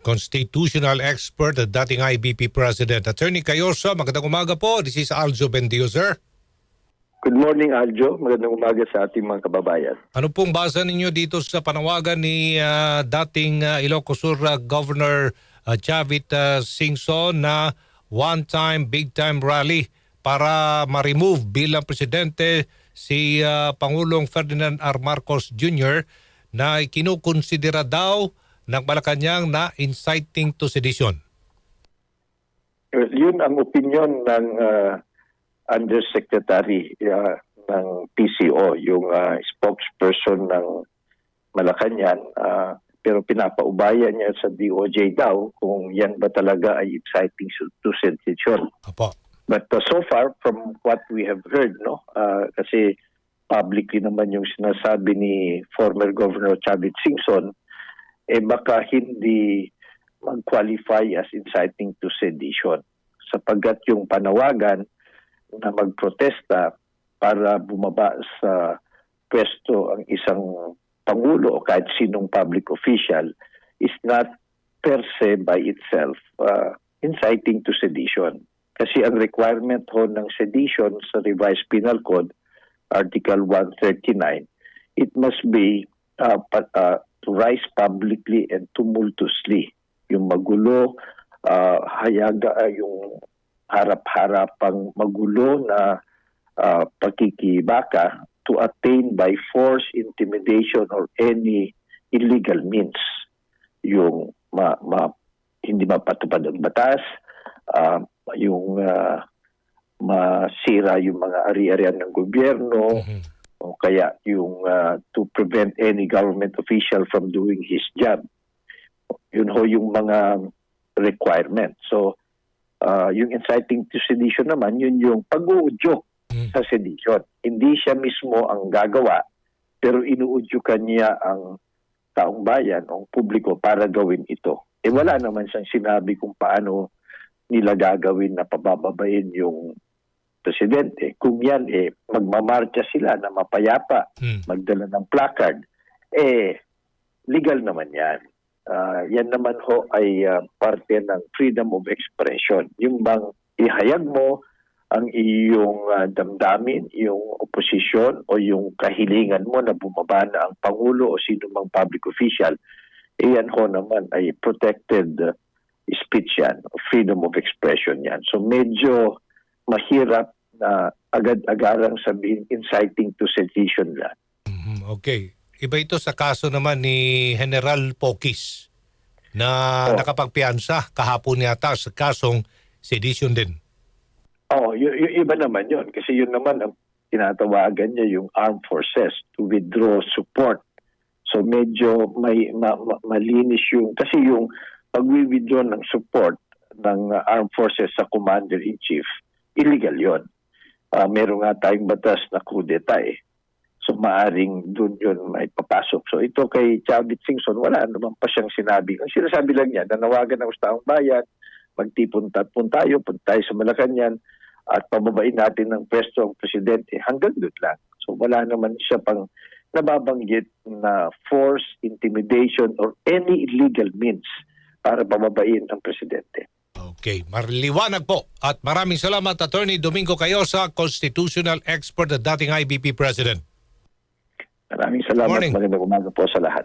Constitutional expert at dating IBP President. Attorney Cayosa, magandang umaga po. This is Aljo Bendio, sir. Good morning, Aljo. Magandang umaga sa ating mga kababayan. Ano pong basa ninyo dito sa panawagan ni dating Ilocos Sur Governor Chavit Singson na one-time, big-time rally para ma-remove bilang presidente si Pangulong Ferdinand R. Marcos Jr. na kinukonsidera daw ng Malacanang na inciting to sedition? Yun ang opinion ng Undersecretary ng PCO, yung spokesperson ng Malacanang, pero pinapaubaya niya sa DOJ daw kung yan ba talaga ay inciting to sedition. Apo. But so far, from what we have heard, kasi publicly naman yung sinasabi ni former Governor Chavit Singson, baka hindi mag-qualify as inciting to sedition. Sapagkat yung panawagan na magprotesta para bumaba sa pwesto ang isang pangulo o kahit sinong public official is not per se by itself inciting to sedition. Kasi ang requirement ho ng sedition sa Revised Penal Code, Article 139, it must be to rise publicly and tumultuously. Yung magulo, yung harap-harapang magulo na pakikibaka to attain by force, intimidation, or any illegal means. Yung hindi mapatupad ang batas, yung masira yung mga ari-arian ng gobyerno, o kaya yung to prevent any government official from doing his job. Yun ho yung mga requirement. So, yung inciting to sedition naman, yun yung pag-uudyok sa sedition. Hindi siya mismo ang gagawa, pero inuudyukan niya ang taong bayan o publiko para gawin ito. Wala naman siyang sinabi kung paano nila gagawin na pabababain yung presidente. Kung yan, magmamarcha sila na mapayapa, magdala ng placard, legal naman yan. Yan naman ho ay parte ng freedom of expression. Yung bang ihayag mo ang iyong damdamin, yung oposisyon o yung kahilingan mo na bumaba na ang Pangulo o sino mang public official, yan ho naman ay protected speech yan, freedom of expression yan. So medyo mahirap na agad-agarang sabihin inciting to sedition lang. Okay. Iba ito sa kaso naman ni General Pocis na nakapagpiansa kahapon yata sa kasong sedition din. Yung iba naman yun. Kasi yun naman ang tinatawagan niya yung armed forces to withdraw support. So medyo malinis yung, kasi yung pag-withdraw ng support ng armed forces sa commander-in-chief, illegal yun. Meron nga tayong batas na kudeta So maaring doon yun may papasok. So ito kay Chavit Singson, wala naman pa siyang sinabi. Ang sinasabi lang niya, nanawagan ng taong bayan, magtipon-tapon tayo, punta tayo sa Malacanang, at pababain natin ng pwesto ang presidente. Hanggang doon lang. So wala naman siya pang nababanggit na force, intimidation, or any illegal means para pababain ang presidente. Okay, marliwanag po. At maraming salamat, Attorney Domingo Cayosa, constitutional expert at dating IBP President. Maraming salamat. Morning. Magandang umaga po sa lahat.